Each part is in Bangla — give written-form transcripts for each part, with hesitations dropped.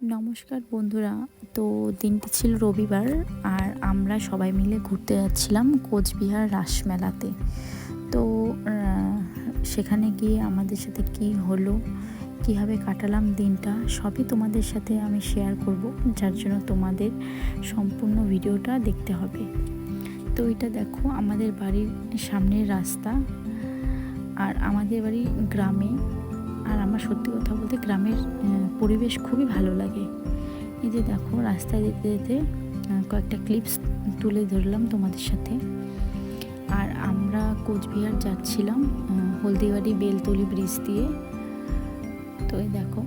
নমস্কার বন্ধুরা। তো দিনটি ছিল রবিবার, আর আমরা সবাই মিলে ঘুরতে যাচ্ছিলাম কোচবিহার রাসমেলাতে। তো সেখানে গিয়ে আমাদের সাথে কি হলো, কীভাবে কাটালাম দিনটা, সবই তোমাদের সাথে আমি শেয়ার করব, যার জন্য তোমাদের সম্পূর্ণ ভিডিওটা দেখতে হবে। তো এটা দেখো আমাদের বাড়ির সামনের রাস্তা, আর আমাদের বাড়ি গ্রামে। আর আমার সত্যি কথা বলতে গ্রামের পরিবেশ খুবই ভালো লাগে। এই যে দেখো রাস্তায় যেতে যেতে কয়েকটা ক্লিপস তুলে ধরলাম তোমাদের সাথে। আর আমরা কোচবিহার যাচ্ছিলাম হলদিবাড়ি বেলতলি ব্রিজ দিয়ে। তো এই দেখো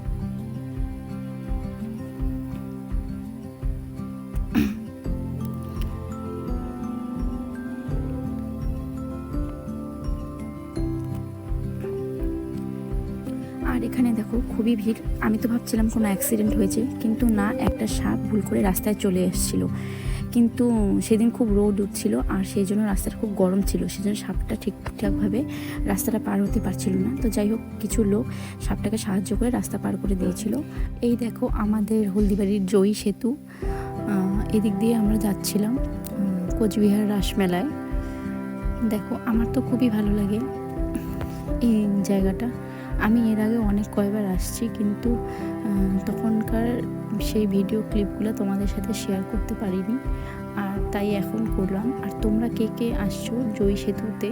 আর এখানে দেখো খুবই ভিড়। আমি তো ভাবছিলাম কোনো অ্যাক্সিডেন্ট হয়েছে, কিন্তু না, একটা সাপ ভুল করে রাস্তায় চলে এসেছিলো। কিন্তু সেদিন খুব রোদ উঠছিল, আর সেই জন্য রাস্তাটা খুব গরম ছিল, সেই জন্য সাপটা ঠিকঠাকভাবে রাস্তাটা পার হতে পারছিল না। তো যাই হোক, কিছু লোক সাপটাকে সাহায্য করে রাস্তা পার করে দিয়েছিল। এই দেখো আমাদের হলদিবাড়ির জয়ী সেতু, এদিক দিয়ে আমরা যাচ্ছিলাম কোচবিহার রাসমেলায়। দেখো আমার তো খুবই ভালো লাগে এই জায়গাটা। আমি এর আগে অনেক কয়বার আসছি, কিন্তু তখনকার সেই ভিডিও ক্লিপগুলো তোমাদের সাথে শেয়ার করতে পারিনি, আর তাই এখন করলাম। আর তোমরা কে কে আসছো জয়ী সেতুতে,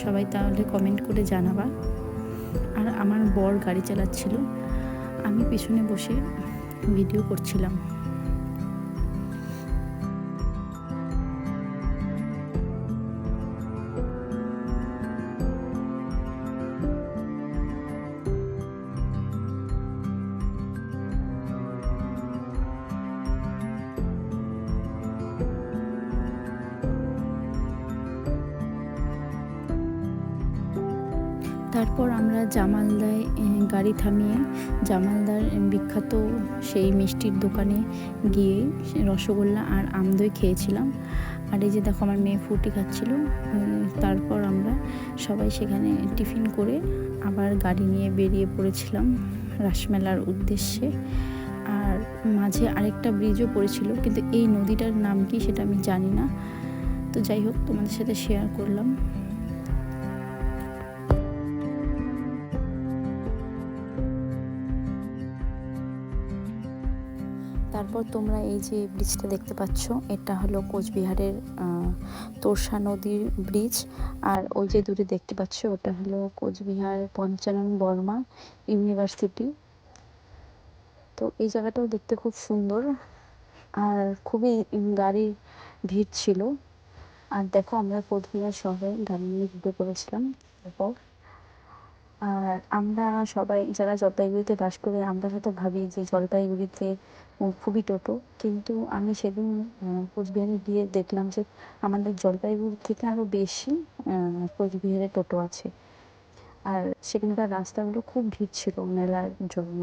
সবাই তাহলে কমেন্ট করে জানাবা। আর আমার বর গাড়ি চালাচ্ছিল, আমি পিছনে বসে ভিডিও করছিলাম। তারপর আমরা জামালদায় গাড়ি থামিয়ে জামালদার বিখ্যাত সেই মিষ্টির দোকানে গিয়ে রসগোল্লা আর আমদই খেয়েছিলাম। আর এই যে দেখো আমার মেয়ে ফুটি খাচ্ছিল। তারপর আমরা সবাই সেখানে টিফিন করে আবার গাড়ি নিয়ে বেরিয়ে পড়েছিলাম রাসমেলার উদ্দেশ্যে। আর মাঝে আরেকটা ব্রিজও পড়েছিল, কিন্তু এই নদীটার নাম কি সেটা আমি জানি না। তো যাই হোক, তোমাদের সাথে শেয়ার করলাম। তারপর তোমরা এই যে ব্রিজটা দেখতে পাচ্ছ, এটা হলো কোচবিহারের তোরসা নদীর ব্রিজ। আর ওই যে দূরে দেখতে পাচ্ছ, ওটা হলো কোচবিহার পঞ্চানন বর্মা ইউনিভার্সিটি। তো এই জায়গাটাও দেখতে খুব সুন্দর, আর খুবই গাড়ির ভিড় ছিল। আর দেখো আমরা কোচবিহার শহরে গাড়ি নিয়ে ঢুকে পড়েছিলাম। তারপর আর আমরা সবাই যারা জলপাইগুড়িতে বাস করি, আমরা হয়তো ভাবি যে জলপাইগুড়িতে খুবই টোটো, কিন্তু আমি সেদিন কোচবিহারে গিয়ে দেখলাম যে আমাদের জলপাইগুড়ি থেকে আরও বেশি কোচবিহারে টোটো আছে। আর সেখানকার রাস্তাগুলো খুব ভিড় ছিল মেলার জন্য।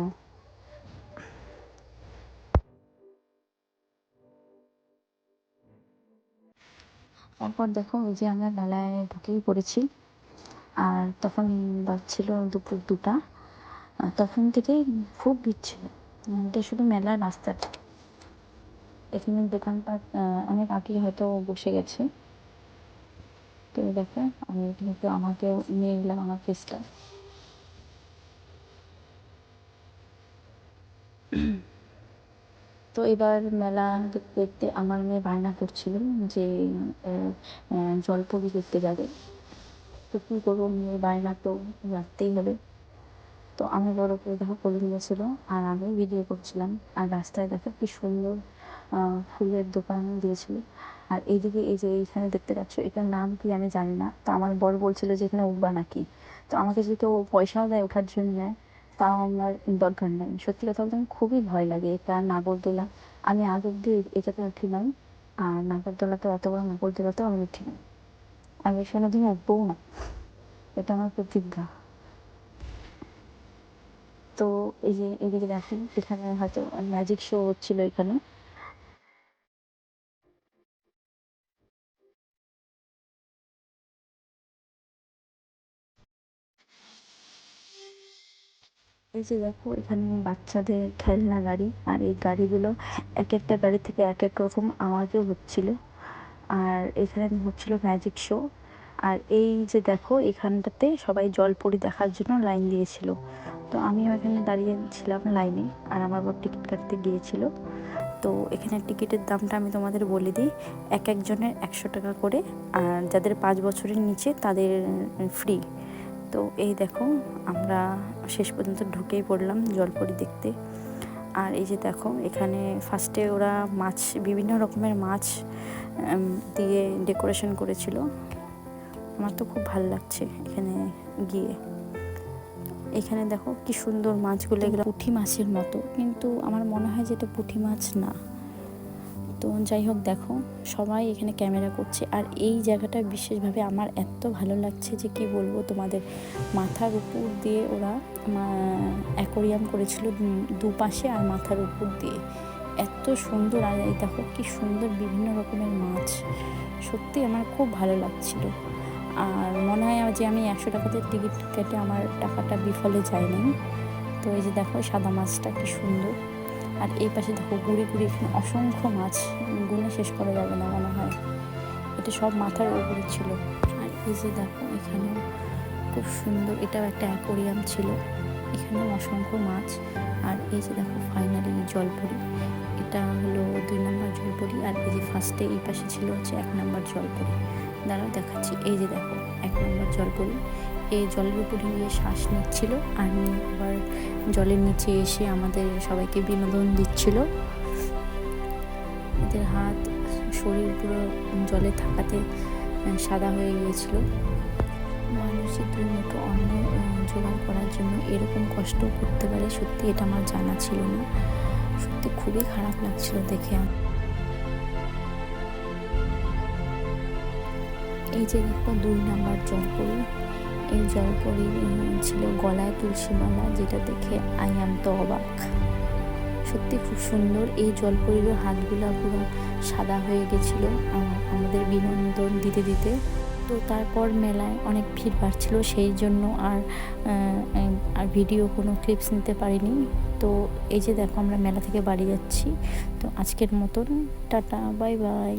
তারপর দেখো ওই যে আমরা মেলায় ঢুকেই পড়েছি। আর তখন বাজছিল দুপুর 2টা। তখন থেকেই খুব ভিড় ছিল। এটা শুধু মেলার রাস্তাটা, এখানে দোকানপাট অনেক আগে হয়তো বসে গেছে। তো দেখো আমি কিন্তু আমাকেও নিয়ে গেলাম আমার ফেসটা। তো এবার মেলা দেখতে দেখতে আমার মেয়ে বায়না করছিল যে জলপরি দেখতে যাবে। তো কী করবো, মেয়ে বায়না তো রাখতেই হবে। তো আমি বড় করে দেখো করে দিয়েছিলো, আর আমি ভিডিও করছিলাম। আর রাস্তায় দেখো কি সুন্দর ফুলের দোকান দিয়েছিল। আর এইদিকে এই যে এইখানে দেখতে পাচ্ছ, এটার নাম কি আমি জানি না। তো আমার বড় বলছিল যে এখানে উঠবা নাকি। তো আমাকে যেহেতু ও পয়সাও দেয় ওঠার জন্য, তাও আমার দরকার নেই। সত্যি কথা বলতে আমার খুবই ভয় লাগে। এটা নাগরদোলা, আমি আগ অব্দি এটাতে উঠি নাই। আর নাগরদোলাতে অত বড় নাগরদোলাতেও আমি উঠি নাই। আমি এখানে দিন উঠবও না, এটা আমার প্রতিজ্ঞা। তো এই যে এদিকে দেখেন, এখানে হয়তো ম্যাজিক শো হচ্ছিল এখানে। এই যে দেখো এখানে বাচ্চাদের খেলনা গাড়ি, আর এই গাড়িগুলো এক একটা গাড়ি থেকে এক এক রকম আওয়াজও হচ্ছিল। আর এখানে হচ্ছিল ম্যাজিক শো। আর এই যে দেখো এখানটাতে সবাই জলপরি দেখার জন্য লাইন দিয়েছিল, তো আমিও এখানে দাঁড়িয়েছিলাম লাইনে, আর আমার বাবা টিকিট কাটতে গিয়েছিল। তো এখানে টিকিটের দামটা আমি তোমাদের বলে দিই, এক একজনের 100 টাকা করে, আর যাদের 5 বছরের নিচে তাদের ফ্রি। তো এই দেখো আমরা শেষ পর্যন্ত ঢুকেই পড়লাম জলপরি দেখতে। আর এই যে দেখো এখানে ফার্স্টে ওরা মাছ, বিভিন্ন রকমের মাছ দিয়ে ডেকোরেশন করেছিল। আমার তো খুব ভালো লাগছে এখানে গিয়ে। এখানে দেখো কি সুন্দর মাছগুলো, এগুলো পুঁটি মাছের মতো, কিন্তু আমার মনে হয় যে এটা পুঁটি মাছ না। তো যাই হোক, দেখো সবাই এখানে ক্যামেরা করছে। আর এই জায়গাটা বিশেষভাবে আমার এত ভালো লাগছে যে কি বলবো তোমাদের। মাথার উপর দিয়ে ওরা অ্যাকোরিয়াম করেছিল দুপাশে, আর মাথার উপর দিয়ে এত সুন্দর। আর এই দেখো কি সুন্দর বিভিন্ন রকমের মাছ, সত্যি আমার খুব ভালো লাগছিল। আর মনে হয় যে আমি 100 টাকাতে টিকিট কেটে আমার টাকাটা বিফলে যায়নি। তো এই যে দেখো সাদা মাছটা কি সুন্দর। আর এই পাশে দেখো গুড়ি গুড়ি এখানে অসংখ্য মাছ, গুনে শেষ করা যাবে না মনে হয়। এটা সব মাথার উপরে ছিল। আর এই যে দেখো এখানেও খুব সুন্দর, এটাও একটা অ্যাকোরিয়াম ছিল, এখানেও অসংখ্য মাছ। আর এই যে দেখো ফাইনালি জলপরি, এটা হলো 2 নম্বর জলপরি। আর এই যে ফার্স্টে এই পাশে ছিল হচ্ছে 1 নম্বর জলপরি। দাঁড়াও দেখাচ্ছি। এই যে দেখো 1 নম্বর জলপরি, এই জলের উপরে গিয়ে শ্বাস নিচ্ছিল, আর নিয়ে আবার জলের নিচে এসে আমাদের সবাইকে বিনোদন দিচ্ছিল। এদের হাত, শরীর পুরো জলে থাকাতে সাদা হয়ে গিয়েছিল। মানুষের 2 মুঠো অন্ন জোগাড় করার জন্য এরকম কষ্ট করতে পারে, সত্যি এটা আমার জানা ছিল না। সত্যি খুবই খারাপ লাগছিল দেখে। এই যে দেখো 2 নম্বর জলপরি, এই জলপরি ছিল গলায় তুলসী মালা, যেটা দেখে আই এম তো অবাক। সত্যি খুব সুন্দর। এই জলপরির হাতগুলো পুরো সাদা হয়ে গেছিলো আমাদের বিনোদন দিতে দিতে। তো তারপর মেলায় অনেক ভিড় বাড়ছিল, সেই জন্য আর ভিডিও কোনো ক্লিপস নিতে পারিনি। তো এই যে দেখো আমরা মেলা থেকে বাড়ি যাচ্ছি। তো আজকের মতন টাটা, বাই বাই।